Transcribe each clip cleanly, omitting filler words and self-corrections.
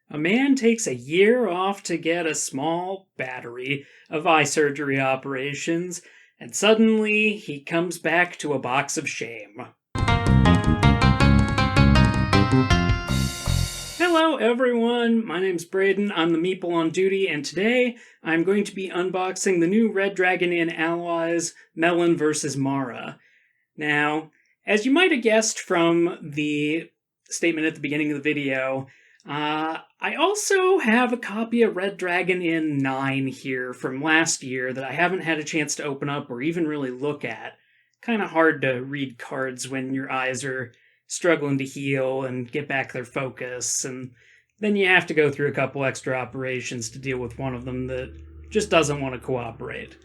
A man takes a year off to get a small battery of eye surgery operations, and suddenly he comes back to a box of shame. Hello everyone, my name's Braden, I'm the Meeple on duty, and today I'm going to be unboxing the new Red Dragon Inn Allies, Melvyn vs. Marah. Now, as you might have guessed from the statement at the beginning of the video, I also have a copy of Red Dragon Inn 9 here from last year that I haven't had a chance to open up or even really look at. Kind of hard to read cards when your eyes are struggling to heal and get back their focus, and then you have to go through a couple extra operations to deal with one of them that just doesn't want to cooperate.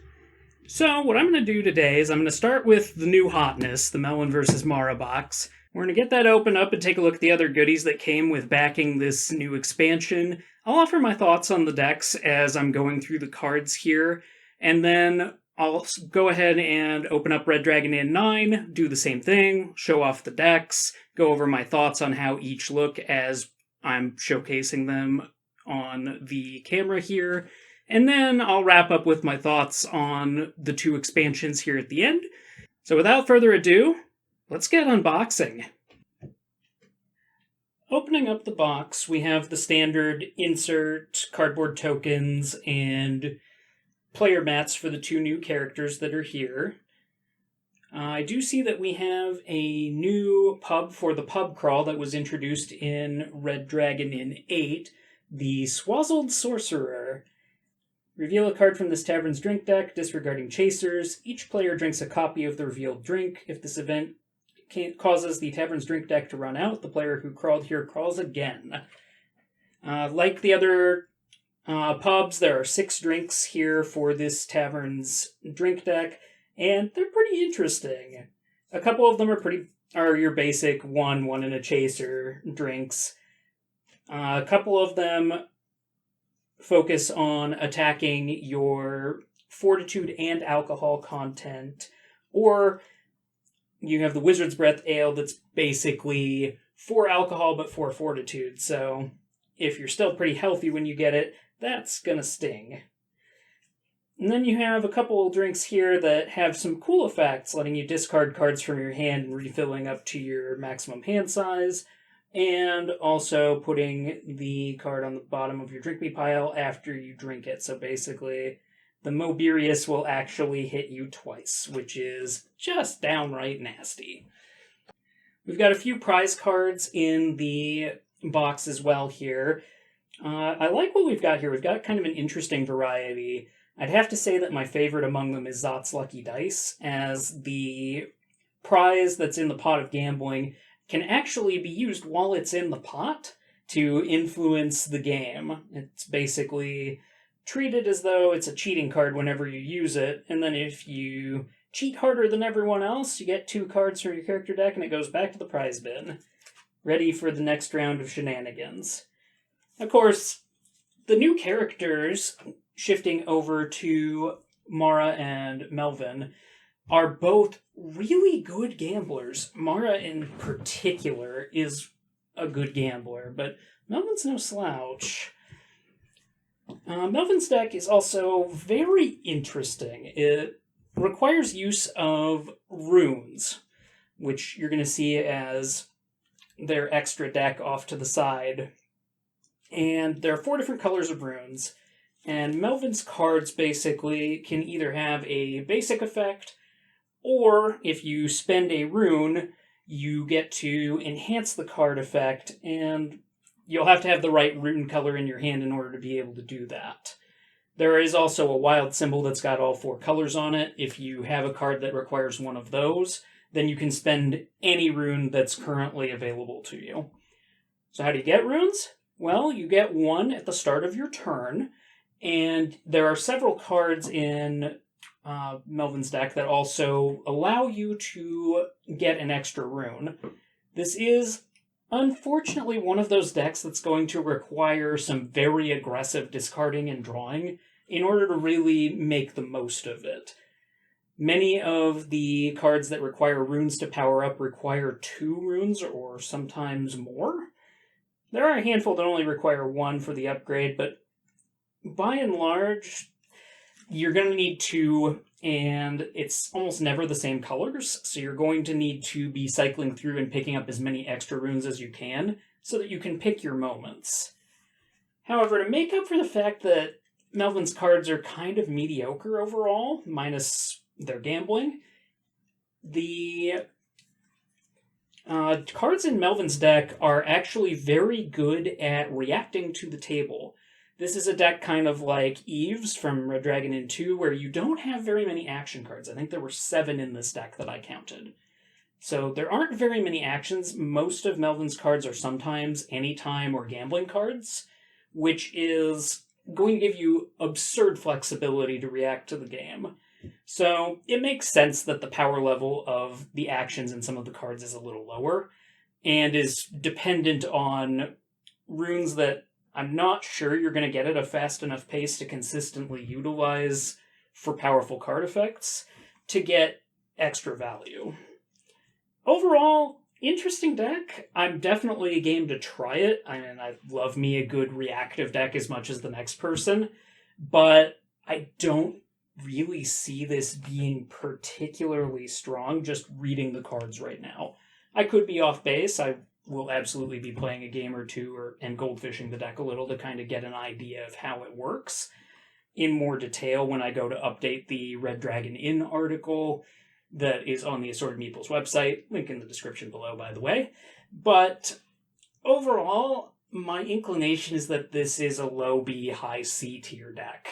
So what I'm going to do today is I'm going to start with the new hotness, the Melvyn vs. Marah box. We're going to get that opened up and take a look at the other goodies that came with backing this new expansion. I'll offer my thoughts on the decks as I'm going through the cards here, and then I'll go ahead and open up Red Dragon Inn 9, do the same thing, show off the decks, go over my thoughts on how each look as I'm showcasing them on the camera here, and then I'll wrap up with my thoughts on the two expansions here at the end. So without further ado, let's get unboxing. Opening up the box, we have the standard insert, cardboard tokens, and player mats for the two new characters that are here. I do see that we have a new pub for the pub crawl that was introduced in Red Dragon Inn 8, the Swazzled Sorcerer. Reveal a card from this tavern's drink deck, disregarding chasers. Each player drinks a copy of the revealed drink. If this event causes the tavern's drink deck to run out, the player who crawled here crawls again. Like the other pubs, there are 6 drinks here for this tavern's drink deck, and they're pretty interesting. A couple of them are your basic one and a chaser drinks. A couple of them focus on attacking your fortitude and alcohol content, or you have the Wizard's Breath Ale that's basically 4 alcohol but 4 fortitude, so if you're still pretty healthy when you get it, that's gonna sting. And then you have a couple drinks here that have some cool effects, letting you discard cards from your hand and refilling up to your maximum hand size, and also putting the card on the bottom of your drink me pile after you drink it. So basically, the Mobirius will actually hit you twice, which is just downright nasty. We've got a few prize cards in the box as well here. I like what we've got here. We've got kind of an interesting variety. I'd have to say that my favorite among them is Zot's Lucky Dice, as the prize that's in the pot of gambling can actually be used while it's in the pot to influence the game. It's basically treated as though it's a cheating card whenever you use it, and then if you cheat harder than everyone else, you get 2 cards from your character deck and it goes back to the prize bin, ready for the next round of shenanigans. Of course, the new characters shifting over to Marah and Melvyn are both really good gamblers. Marah in particular is a good gambler, but Melvyn's no slouch. Melvyn's deck is also very interesting. It requires use of runes, which you're going to see as their extra deck off to the side. And there are 4 different colors of runes, and Melvyn's cards basically can either have a basic effect, or if you spend a rune, you get to enhance the card effect, and you'll have to have the right rune color in your hand in order to be able to do that. There is also a wild symbol that's got all 4 colors on it. If you have a card that requires one of those, then you can spend any rune that's currently available to you. So how do you get runes? Well, you get 1 at the start of your turn, and there are several cards in Melvyn's deck that also allow you to get an extra rune. This is unfortunately one of those decks that's going to require some very aggressive discarding and drawing in order to really make the most of it. Many of the cards that require runes to power up require 2 runes or sometimes more. There are a handful that only require 1 for the upgrade, but by and large, you're going to need 2, and it's almost never the same colors, so you're going to need to be cycling through and picking up as many extra runes as you can, so that you can pick your moments. However, to make up for the fact that Melvyn's cards are kind of mediocre overall, minus their gambling, the cards in Melvyn's deck are actually very good at reacting to the table. This is a deck kind of like Eve's from Red Dragon Inn 2, where you don't have very many action cards. I think there were 7 in this deck that I counted. So there aren't very many actions. Most of Melvyn's cards are sometimes anytime or gambling cards, which is going to give you absurd flexibility to react to the game. So it makes sense that the power level of the actions in some of the cards is a little lower, and is dependent on runes that I'm not sure you're going to get at a fast enough pace to consistently utilize for powerful card effects to get extra value. Overall, interesting deck. I'm definitely game to try it. I mean, I love me a good reactive deck as much as the next person, but I don't really see this being particularly strong just reading the cards right now. I could be off base. I will absolutely be playing a game or two and goldfishing the deck a little to kind of get an idea of how it works in more detail when I go to update the Red Dragon Inn article that is on the Assorted Meeples website. Link in the description below, by the way. But overall, my inclination is that this is a low B, high C tier deck.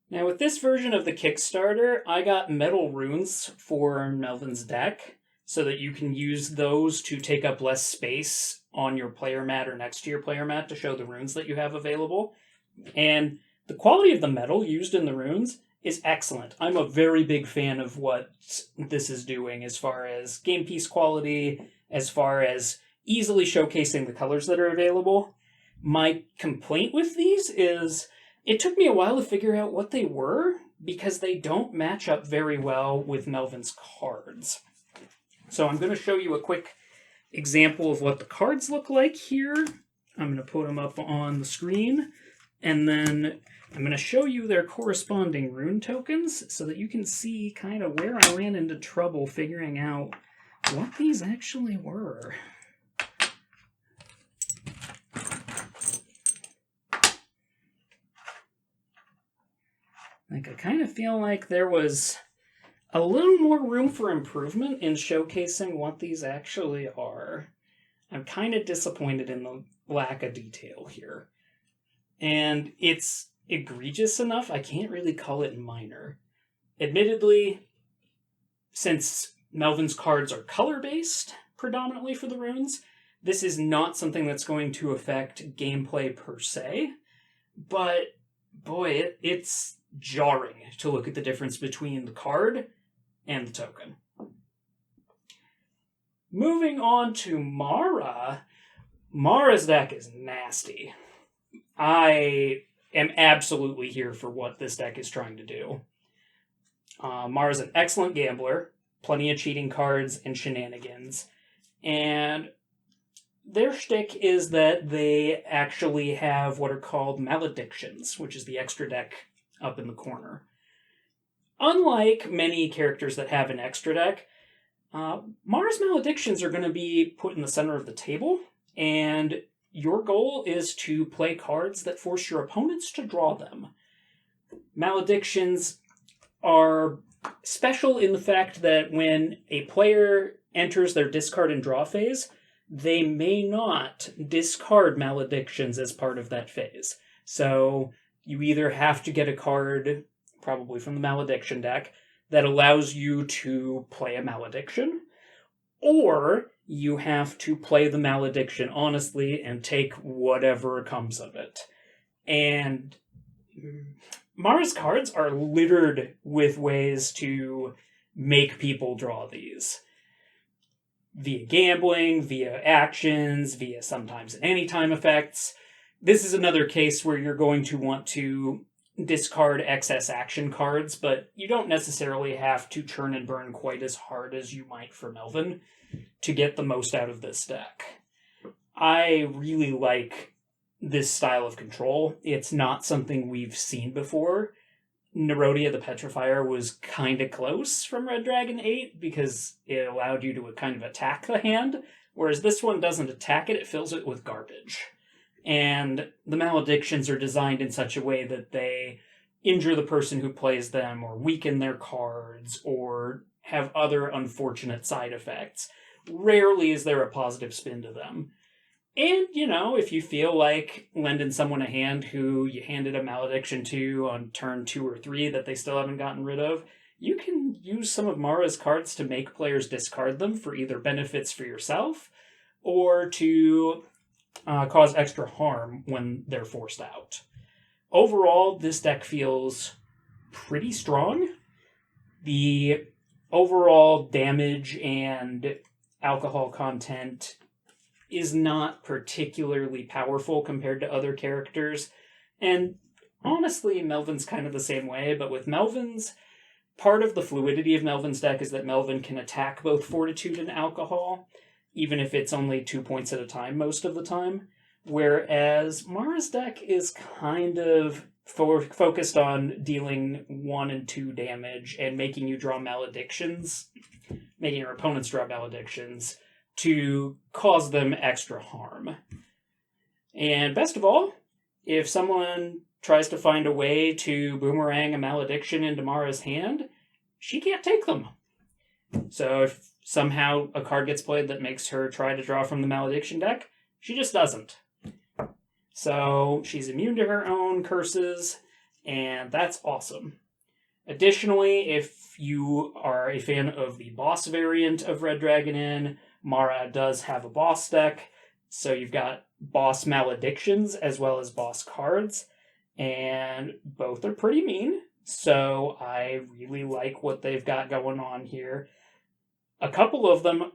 Now, with this version of the Kickstarter, I got metal runes for Melvyn's deck, so that you can use those to take up less space on your player mat or next to your player mat to show the runes that you have available. And the quality of the metal used in the runes is excellent. I'm a very big fan of what this is doing as far as game piece quality, as far as easily showcasing the colors that are available. My complaint with these is it took me a while to figure out what they were, because they don't match up very well with Melvyn's cards. So I'm going to show you a quick example of what the cards look like here. I'm going to put them up on the screen, and then I'm going to show you their corresponding rune tokens so that you can see kind of where I ran into trouble figuring out what these actually were. Like, I kind of feel like there was a little more room for improvement in showcasing what these actually are. I'm kind of disappointed in the lack of detail here. And it's egregious enough, I can't really call it minor. Admittedly, since Melvyn's cards are color-based predominantly for the runes, this is not something that's going to affect gameplay per se, but boy, it's jarring to look at the difference between the card and the token. Moving on to Marah. Marah's deck is nasty. I am absolutely here for what this deck is trying to do. Marah's an excellent gambler, plenty of cheating cards and shenanigans, and their shtick is that they actually have what are called maledictions, which is the extra deck up in the corner. Unlike many characters that have an extra deck, Marah's maledictions are going to be put in the center of the table, and your goal is to play cards that force your opponents to draw them. Maledictions are special in the fact that when a player enters their discard and draw phase, they may not discard maledictions as part of that phase. So you either have to get a card, probably from the malediction deck, that allows you to play a malediction, or you have to play the malediction honestly and take whatever comes of it. And Marah's cards are littered with ways to make people draw these. Via gambling, via actions, via sometimes anytime effects. This is another case where you're going to want to discard excess action cards, but you don't necessarily have to churn and burn quite as hard as you might for Melvyn to get the most out of this deck. I really like this style of control. It's not something we've seen before. Nerodia the Petrifier was kind of close from Red Dragon 8 because it allowed you to kind of attack the hand, whereas this one doesn't attack it fills it with garbage. And the maledictions are designed in such a way that they injure the person who plays them, or weaken their cards, or have other unfortunate side effects. Rarely is there a positive spin to them. And, if you feel like lending someone a hand who you handed a malediction to on turn 2 or 3 that they still haven't gotten rid of, you can use some of Marah's cards to make players discard them for either benefits for yourself or to cause extra harm when they're forced out. Overall, this deck feels pretty strong. The overall damage and alcohol content is not particularly powerful compared to other characters. And honestly, Melvyn's kind of the same way, but with Melvyn's, part of the fluidity of Melvyn's deck is that Melvyn can attack both Fortitude and Alcohol, even if it's only 2 points at a time most of the time. Whereas Marah's deck is kind of focused on dealing 1 and 2 damage and making you draw maledictions, making your opponents draw maledictions, to cause them extra harm. And best of all, if someone tries to find a way to boomerang a malediction into Marah's hand, she can't take them. So if somehow a card gets played that makes her try to draw from the malediction deck, she just doesn't. So she's immune to her own curses, and that's awesome. Additionally, if you are a fan of the boss variant of Red Dragon Inn, Marah does have a boss deck, so you've got boss maledictions as well as boss cards, and both are pretty mean, so I really like what they've got going on here. A couple of them,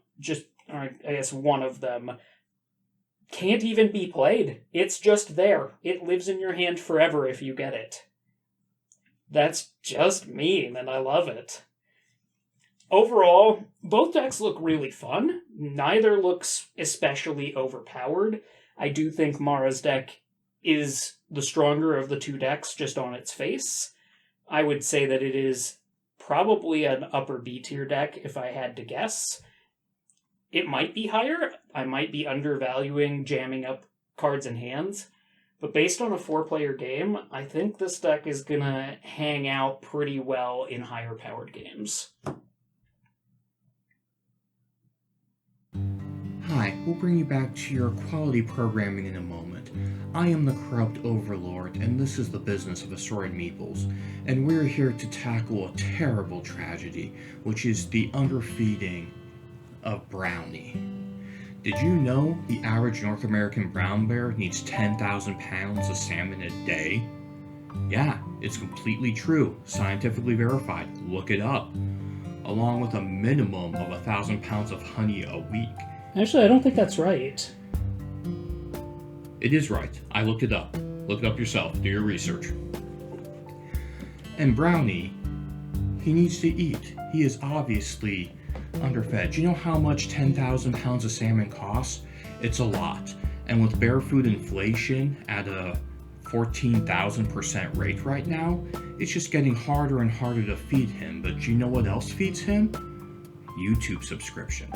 or I guess one of them, can't even be played. It's just there. It lives in your hand forever if you get it. That's just mean, and I love it. Overall, both decks look really fun. Neither looks especially overpowered. I do think Marah's deck is the stronger of the two decks just on its face. I would say that it is probably an upper B tier deck if I had to guess. It might be higher. I might be undervaluing jamming up cards in hands. But based on a 4-player game, I think this deck is going to hang out pretty well in higher powered games. Hi, we'll bring you back to your quality programming in a moment. I am the Corrupt Overlord, and this is the business of Assorted Meeples, and we're here to tackle a terrible tragedy, which is the underfeeding of brownie. Did you know the average North American brown bear needs 10,000 pounds of salmon a day? Yeah, it's completely true, scientifically verified, look it up. Along with a minimum of 1,000 pounds of honey a week. Actually, I don't think that's right. It is right. I looked it up. Look it up yourself. Do your research. And Brownie, he needs to eat. He is obviously underfed. Do you know how much 10,000 pounds of salmon costs? It's a lot. And with bear food inflation at a 14,000% rate right now, it's just getting harder and harder to feed him. But do you know what else feeds him? YouTube subscription.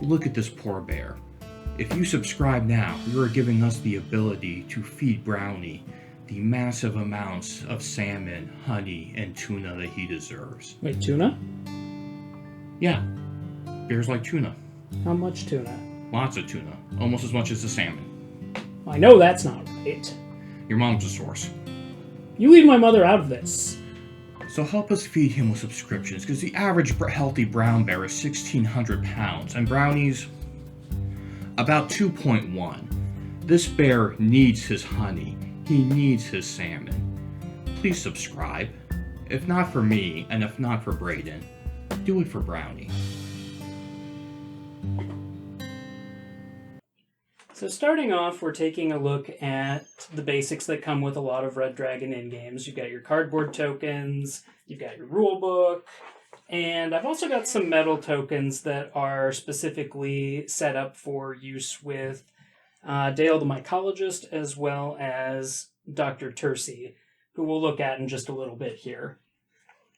Look at this poor bear. If you subscribe now, you are giving us the ability to feed Brownie the massive amounts of salmon, honey, and tuna that he deserves. Wait, tuna? Yeah, bears like tuna. How much tuna? Lots of tuna, almost as much as the salmon. I know that's not right. Your mom's a source. You leave my mother out of this. So help us feed him with subscriptions, because the average healthy brown bear is 1,600 pounds, and Brownie's about 2.1. This bear needs his honey. He needs his salmon. Please subscribe. If not for me, and if not for Braden, do it for Brownie. So starting off, we're taking a look at the basics that come with a lot of Red Dragon Inn games. You've got your cardboard tokens, you've got your rule book, And I've also got some metal tokens that are specifically set up for use with Dale the Mycologist, as well as Dr. Terci, who we'll look at in just a little bit here.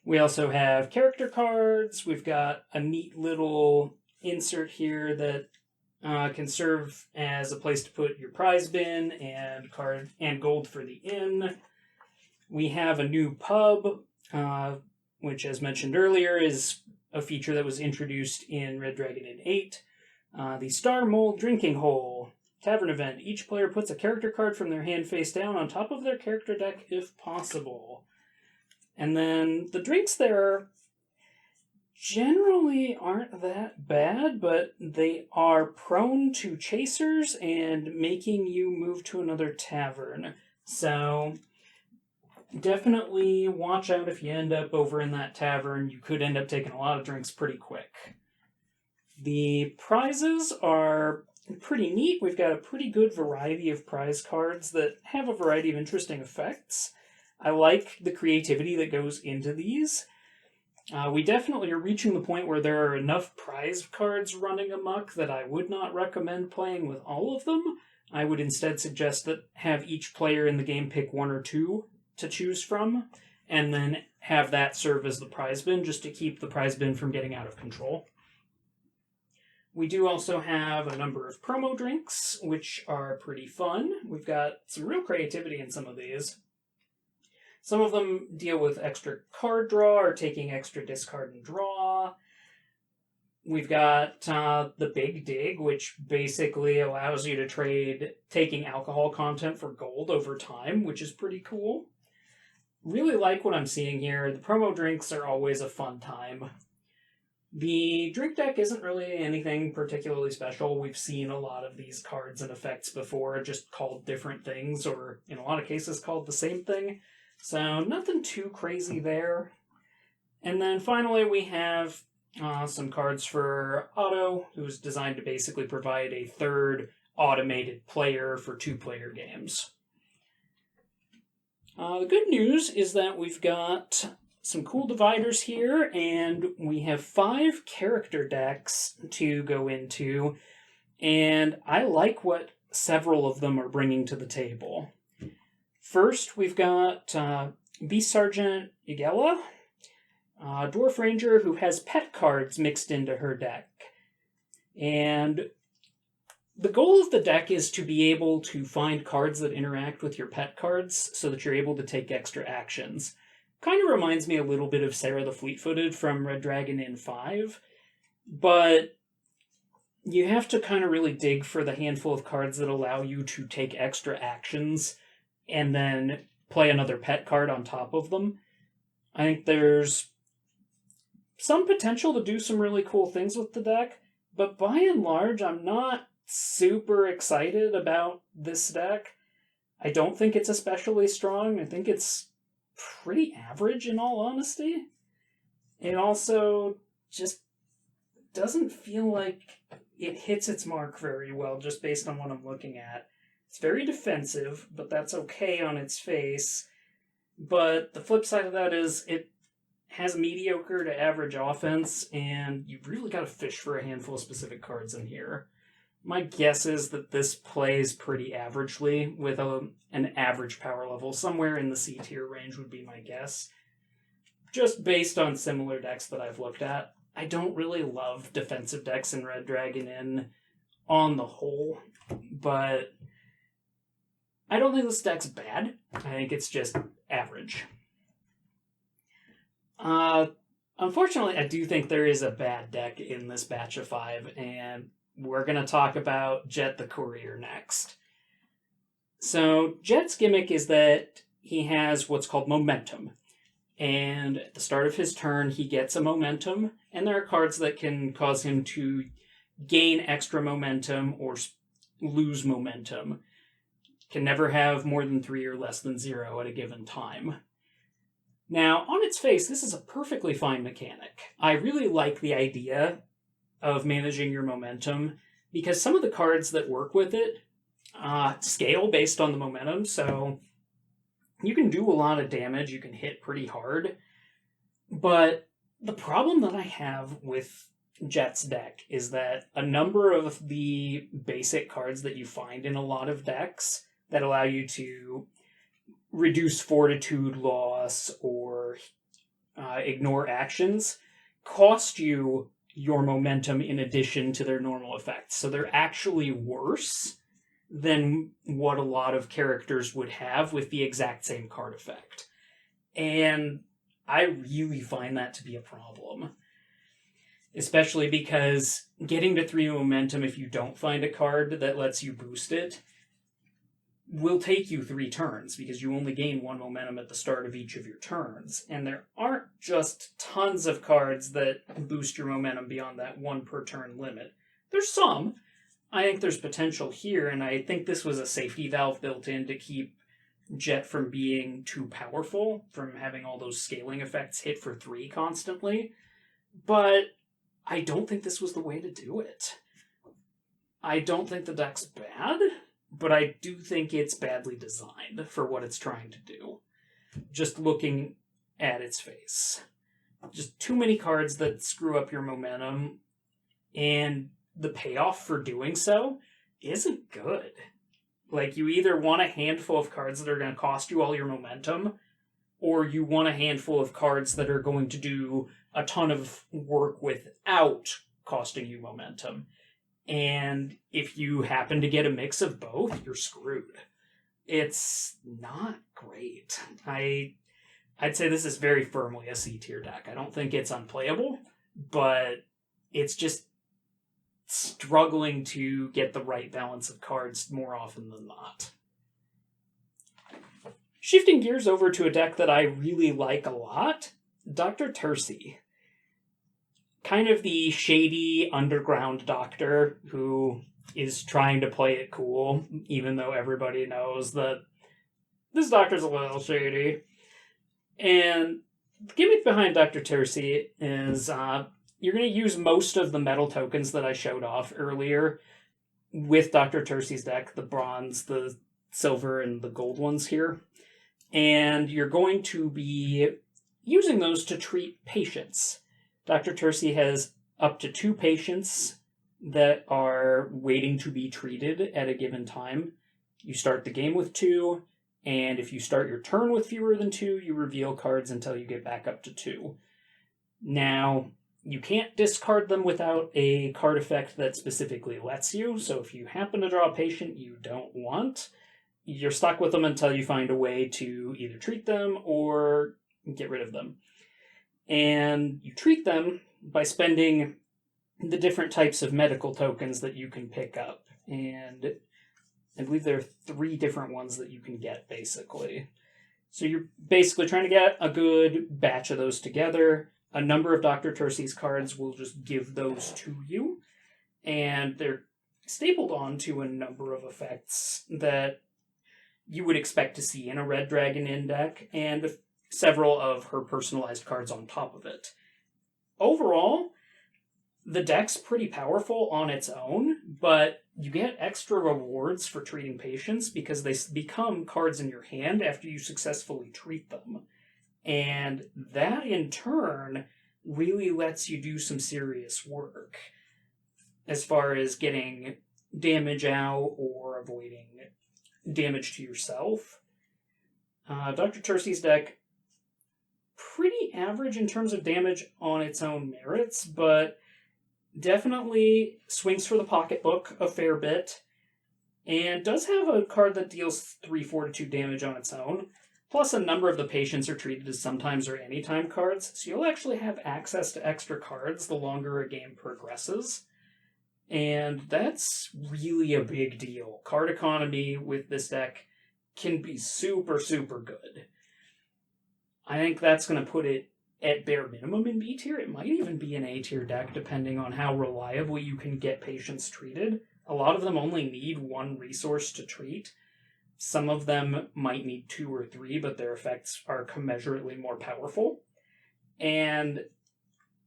We also have character cards. We've got a neat little insert here that can serve as a place to put your prize bin and gold for the inn. We have a new pub, which, as mentioned earlier, is a feature that was introduced in Red Dragon Inn 8. The Star Mole Drinking Hole Tavern event. Each player puts a character card from their hand face down on top of their character deck if possible. And then the drinks there generally aren't that bad, but they are prone to chasers and making you move to another tavern. So definitely watch out if you end up over in that tavern. You could end up taking a lot of drinks pretty quick. The prizes are pretty neat. We've got a pretty good variety of prize cards that have a variety of interesting effects. I like the creativity that goes into these. We definitely are reaching the point where there are enough prize cards running amok that I would not recommend playing with all of them. I would instead suggest that have each player in the game pick one or two to choose from, and then have that serve as the prize bin, just to keep the prize bin from getting out of control. We do also have a number of promo drinks, which are pretty fun. We've got some real creativity in some of these. Some of them deal with extra card draw or taking extra discard and draw. We've got the Big Dig, which basically allows you to trade taking alcohol content for gold over time, which is pretty cool. Really like what I'm seeing here. The promo drinks are always a fun time. The drink deck isn't really anything particularly special. We've seen a lot of these cards and effects before, just called different things, or in a lot of cases called the same thing. So nothing too crazy there. And then finally we have some cards for Otto, who's designed to basically provide a third automated player for two-player games. The good news is that we've got some cool dividers here, and we have 5 character decks to go into, and I like what several of them are bringing to the table. First, we've got Beast Sergeant Ygella, Dwarf Ranger who has pet cards mixed into her deck. And the goal of the deck is to be able to find cards that interact with your pet cards so that you're able to take extra actions. Kind of reminds me a little bit of Sarah the Fleet-Footed from Red Dragon Inn 5, but you have to kind of really dig for the handful of cards that allow you to take extra actions and then play another pet card on top of them. I think there's some potential to do some really cool things with the deck, but by and large, I'm not super excited about this deck. I don't think it's especially strong. I think it's pretty average, in all honesty. It also just doesn't feel like it hits its mark very well, just based on what I'm looking at. It's very defensive, but that's okay on its face. But the flip side of that is it has mediocre to average offense, and you've really got to fish for a handful of specific cards in here. My guess is that this plays pretty averagely with an average power level. Somewhere in the C tier range would be my guess. Just based on similar decks that I've looked at. I don't really love defensive decks in Red Dragon Inn on the whole, but I don't think this deck's bad. I think it's just average. Unfortunately, I do think there is a bad deck in this batch of 5, and we're going to talk about Jett the Courier next. So, Jett's gimmick is that he has what's called momentum. And at the start of his turn, he gets a momentum, and there are cards that can cause him to gain extra momentum or lose momentum. Can never have more than 3 or less than 0 at a given time. Now, on its face, this is a perfectly fine mechanic. I really like the idea of managing your momentum, because some of the cards that work with it scale based on the momentum, so you can do a lot of damage, you can hit pretty hard, but The problem that I have with Jett's deck is that a number of the basic cards that you find in a lot of decks that allow you to reduce fortitude loss or ignore actions cost you your momentum in addition to their normal effects. So they're actually worse than what a lot of characters would have with the exact same card effect. And I really find that to be a problem. Especially because getting to 3 momentum if you don't find a card that lets you boost it will take you 3 turns, because you only gain 1 momentum at the start of each of your turns. And there aren't just tons of cards that boost your momentum beyond that 1 per turn limit. There's some. I think there's potential here, and I think this was a safety valve built in to keep Jett from being too powerful, from having all those scaling effects hit for 3 constantly. But I don't think this was the way to do it. I don't think the deck's bad, but I do think it's badly designed for what it's trying to do. Just looking at its face. Just too many cards that screw up your momentum, and the payoff for doing so isn't good. Like, you either want a handful of cards that are going to cost you all your momentum, or you want a handful of cards that are going to do a ton of work without costing you momentum. And if you happen to get a mix of both, you're screwed. It's not great. I'd say this is very firmly a C tier deck. I don't think it's unplayable, but it's just struggling to get the right balance of cards more often than not. Shifting gears over to a deck that I really like a lot, Dr. Terci. Kind of the shady underground doctor who is trying to play it cool, even though everybody knows that this doctor's a little shady. And the gimmick behind Dr. Terci is you're going to use most of the metal tokens that I showed off earlier with Dr. Terci's deck, the bronze, the silver, and the gold ones here. And you're going to be using those to treat patients. Dr. Terci has up to 2 patients that are waiting to be treated at a given time. You start the game with 2, and if you start your turn with fewer than 2, you reveal cards until you get back up to 2. Now, you can't discard them without a card effect that specifically lets you, so if you happen to draw a patient you don't want, you're stuck with them until you find a way to either treat them or get rid of them. And you treat them by spending the different types of medical tokens that you can pick up. And I believe there are 3 different ones that you can get, basically. So you're basically trying to get a good batch of those together. A number of Dr. Terci's cards will just give those to you. And they're stapled onto a number of effects that you would expect to see in a Red Dragon Inn deck, and several of her personalized cards on top of it. Overall, the deck's pretty powerful on its own, but you get extra rewards for treating patients because they become cards in your hand after you successfully treat them. And that, in turn, really lets you do some serious work as far as getting damage out or avoiding damage to yourself. Dr. Terci's deck, pretty average in terms of damage on its own merits, but definitely swings for the pocketbook a fair bit, and does have a card that deals 3 fortitude damage on its own, plus a number of the patients are treated as sometimes or anytime cards, so you'll actually have access to extra cards the longer a game progresses, and that's really a big deal. Card economy with this deck can be super, super good. I think that's going to put it at bare minimum in B tier. It might even be an A tier deck, depending on how reliably you can get patients treated. A lot of them only need 1 resource to treat. Some of them might need 2 or 3, but their effects are commensurately more powerful. And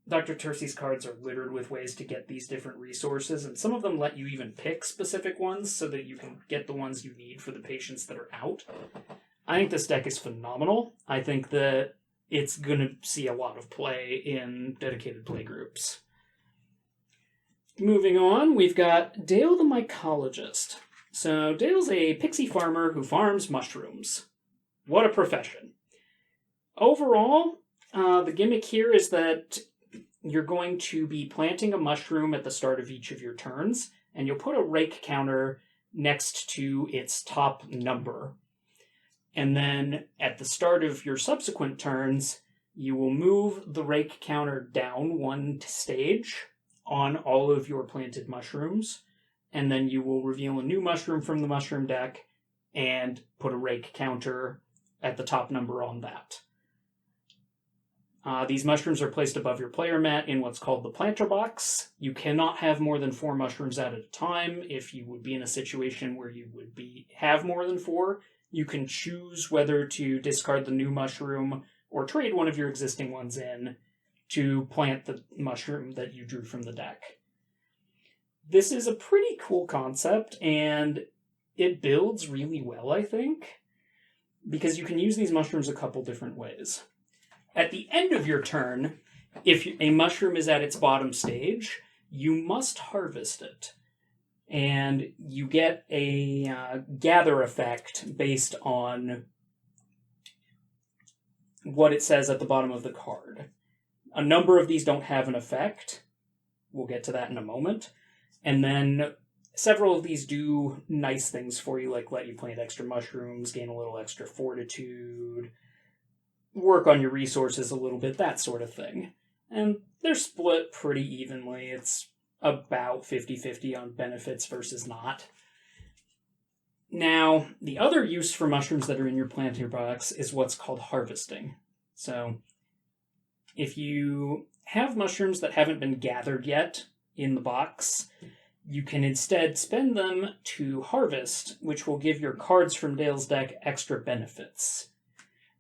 Dr. Terci's cards are littered with ways to get these different resources, and some of them let you even pick specific ones so that you can get the ones you need for the patients that are out. I think this deck is phenomenal. I think that it's going to see a lot of play in dedicated play groups. Moving on, we've got Dale the Mycologist. So Dale's a pixie farmer who farms mushrooms. What a profession. Overall, the gimmick here is that you're going to be planting a mushroom at the start of each of your turns, and you'll put a rake counter next to its top number. And then at the start of your subsequent turns, you will move the rake counter down one stage on all of your planted mushrooms, and then you will reveal a new mushroom from the mushroom deck and put a rake counter at the top number on that. These mushrooms are placed above your player mat in what's called the planter box. You cannot have more than 4 mushrooms at a time. If you would be in a situation where you would have more than 4, you can choose whether to discard the new mushroom or trade one of your existing ones in to plant the mushroom that you drew from the deck. This is a pretty cool concept, and it builds really well, I think, because you can use these mushrooms a couple different ways. At the end of your turn, if a mushroom is at its bottom stage, you must harvest it. And you get a gather effect based on what it says at the bottom of the card. A number of these don't have an effect. We'll get to that in a moment. And then several of these do nice things for you, like let you plant extra mushrooms, gain a little extra fortitude, work on your resources a little bit, that sort of thing. And they're split pretty evenly. It's about 50-50 on benefits versus not. Now, the other use for mushrooms that are in your planter box is what's called harvesting. So, if you have mushrooms that haven't been gathered yet in the box, you can instead spend them to harvest, which will give your cards from Dale's deck extra benefits.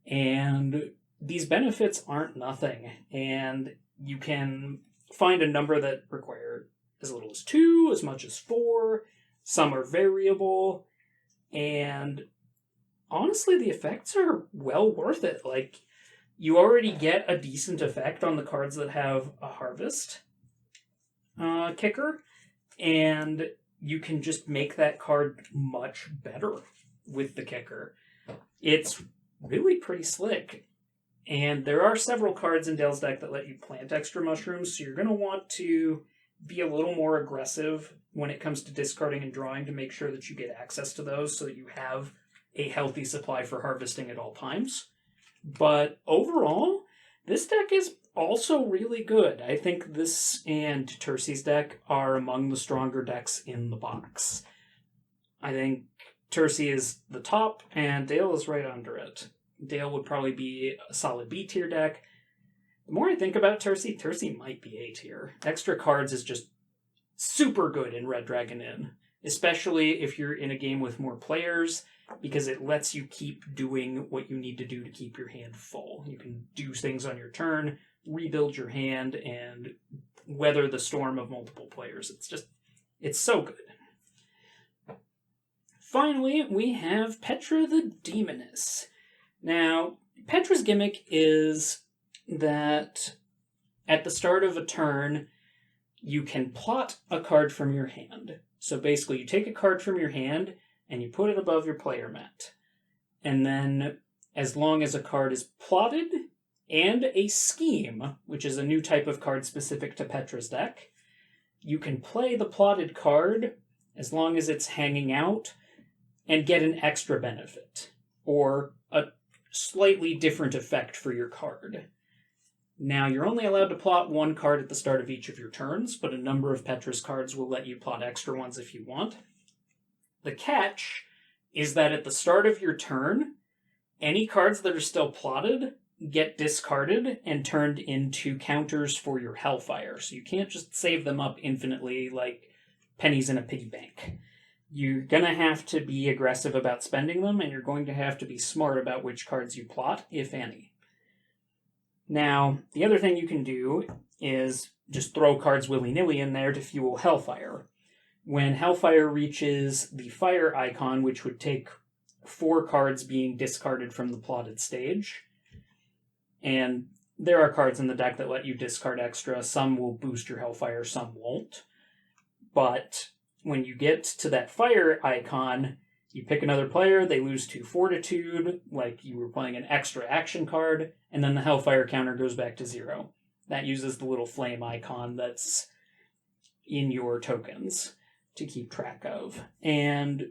And these benefits aren't nothing, and you can find a number that require as little as 2, as much as 4. Some are variable, and honestly, the effects are well worth it. Like, you already get a decent effect on the cards that have a harvest kicker, and you can just make that card much better with the kicker. It's really pretty slick. And there are several cards in Dale's deck that let you plant extra mushrooms, so you're going to want to be a little more aggressive when it comes to discarding and drawing to make sure that you get access to those so that you have a healthy supply for harvesting at all times. But overall, this deck is also really good. I think this and Terci's deck are among the stronger decks in the box. I think Terci is the top, and Dale is right under it. Dale would probably be a solid B tier deck. The more I think about Terci, Terci might be A tier. Extra cards is just super good in Red Dragon Inn, especially if you're in a game with more players, because it lets you keep doing what you need to do to keep your hand full. You can do things on your turn, rebuild your hand, and weather the storm of multiple players. It's so good. Finally, we have Petra the Demoness. Now, Petra's gimmick is that at the start of a turn, you can plot a card from your hand. So basically, you take a card from your hand and you put it above your player mat. And then, as long as a card is plotted and a scheme, which is a new type of card specific to Petra's deck, you can play the plotted card as long as it's hanging out and get an extra benefit, or a slightly different effect for your card. Now, you're only allowed to plot one card at the start of each of your turns, but a number of Petra's cards will let you plot extra ones if you want. The catch is that at the start of your turn, any cards that are still plotted get discarded and turned into counters for your Hellfire, so you can't just save them up infinitely like pennies in a piggy bank. You're going to have to be aggressive about spending them, and you're going to have to be smart about which cards you plot, if any. Now, the other thing you can do is just throw cards willy-nilly in there to fuel Hellfire. When Hellfire reaches the fire icon, which would take 4 cards being discarded from the plotted stage, And there are cards in the deck that let you discard extra. Some will boost your Hellfire, some won't. But when you get to that fire icon, you pick another player, they lose 2 Fortitude, like you were playing an extra action card, and then the Hellfire counter goes back to 0. That uses the little flame icon that's in your tokens to keep track of. And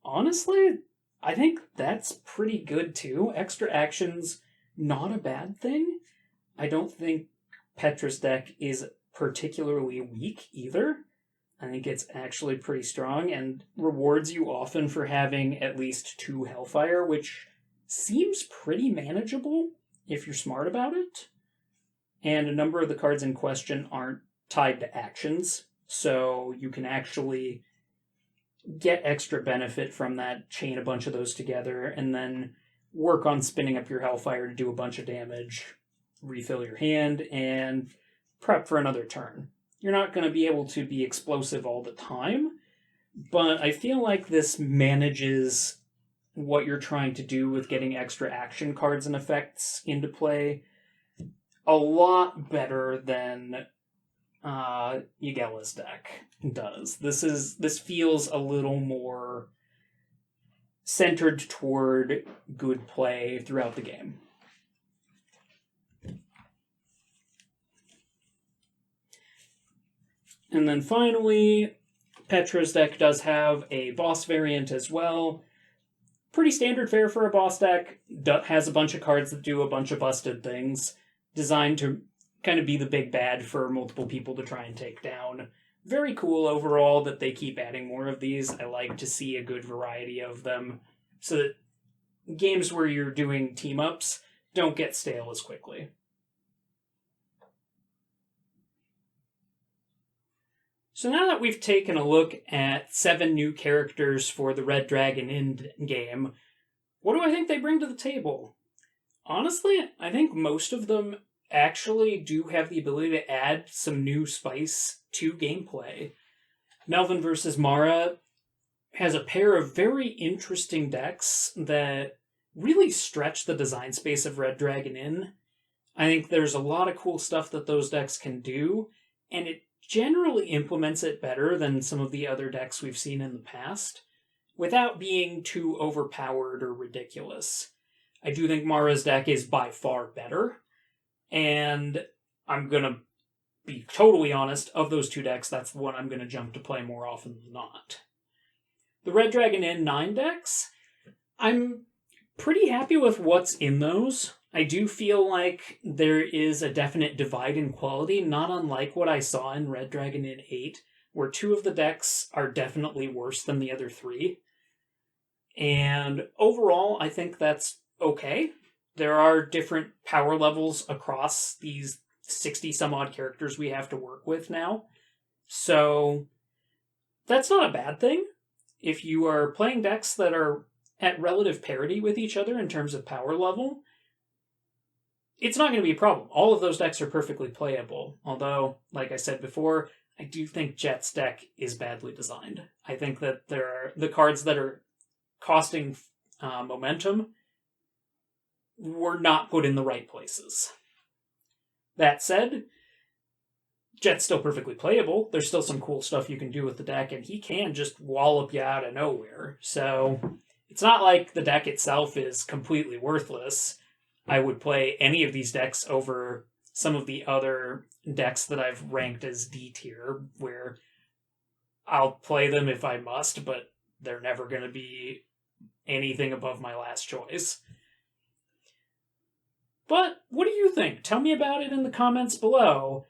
honestly, I think that's pretty good too. Extra actions, not a bad thing. I don't think Petra's deck is particularly weak either. I think it's actually pretty strong and rewards you often for having at least 2 Hellfire, which seems pretty manageable if you're smart about it. And a number of the cards in question aren't tied to actions, so you can actually get extra benefit from that, chain a bunch of those together, and then work on spinning up your Hellfire to do a bunch of damage, refill your hand, and prep for another turn. You're not going to be able to be explosive all the time, but I feel like this manages what you're trying to do with getting extra action cards and effects into play a lot better than Ygella's deck does. This feels a little more centered toward good play throughout the game. And then finally, Petra's deck does have a boss variant as well. Pretty standard fare for a boss deck. Has a bunch of cards that do a bunch of busted things, designed to kind of be the big bad for multiple people to try and take down. Very cool overall that they keep adding more of these. I like to see a good variety of them so that games where you're doing team-ups don't get stale as quickly. So now that we've taken a look at 7 new characters for the Red Dragon Inn game, what do I think they bring to the table? Honestly, I think most of them actually do have the ability to add some new spice to gameplay. Melvyn versus Marah has a pair of very interesting decks that really stretch the design space of Red Dragon Inn. I think there's a lot of cool stuff that those decks can do, and it generally implements it better than some of the other decks we've seen in the past, without being too overpowered or ridiculous. I do think Marah's deck is by far better, and I'm going to be totally honest, of those 2 decks, that's the one I'm going to jump to play more often than not. The Red Dragon Inn 9 decks, I'm pretty happy with what's in those. I do feel like there is a definite divide in quality, not unlike what I saw in Red Dragon Inn 8, where 2 of the decks are definitely worse than the other 3. And overall, I think that's okay. There are different power levels across these 60-some-odd characters we have to work with now. So that's not a bad thing. If you are playing decks that are at relative parity with each other in terms of power level, it's not going to be a problem. All of those decks are perfectly playable. Although, like I said before, I do think Jett's deck is badly designed. I think that there are the cards that are costing momentum were not put in the right places. That said, Jett's still perfectly playable. There's still some cool stuff you can do with the deck, and he can just wallop you out of nowhere. So it's not like the deck itself is completely worthless. I would play any of these decks over some of the other decks that I've ranked as D tier, where I'll play them if I must, but they're never going to be anything above my last choice. But what do you think? Tell me about it in the comments below.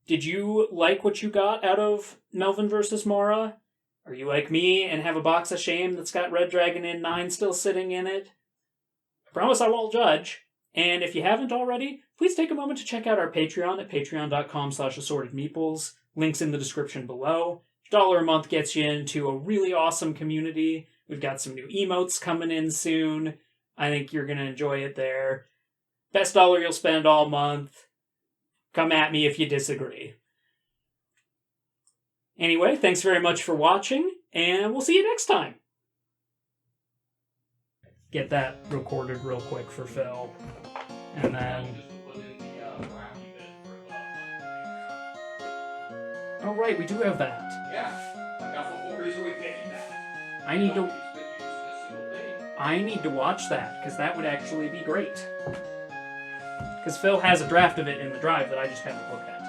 Did you like what you got out of Melvyn vs. Marah? Are you like me and have a box of shame that's got Red Dragon Inn 9 still sitting in it? I promise I won't judge. And if you haven't already, please take a moment to check out our Patreon at patreon.com/assortedmeeples. Links in the description below. $1 a month gets you into a really awesome community. We've got some new emotes coming in soon. I think you're going to enjoy it there. Best dollar you'll spend all month. Come at me if you disagree. Anyway, thanks very much for watching, and we'll see you next time. Get that recorded real quick for Phil. And then... Oh, right, we do have that. Yeah. That's the whole reason we picked that. I need to watch that, because that would actually be great. Because Phil has a draft of it in the drive that I just haven't looked at.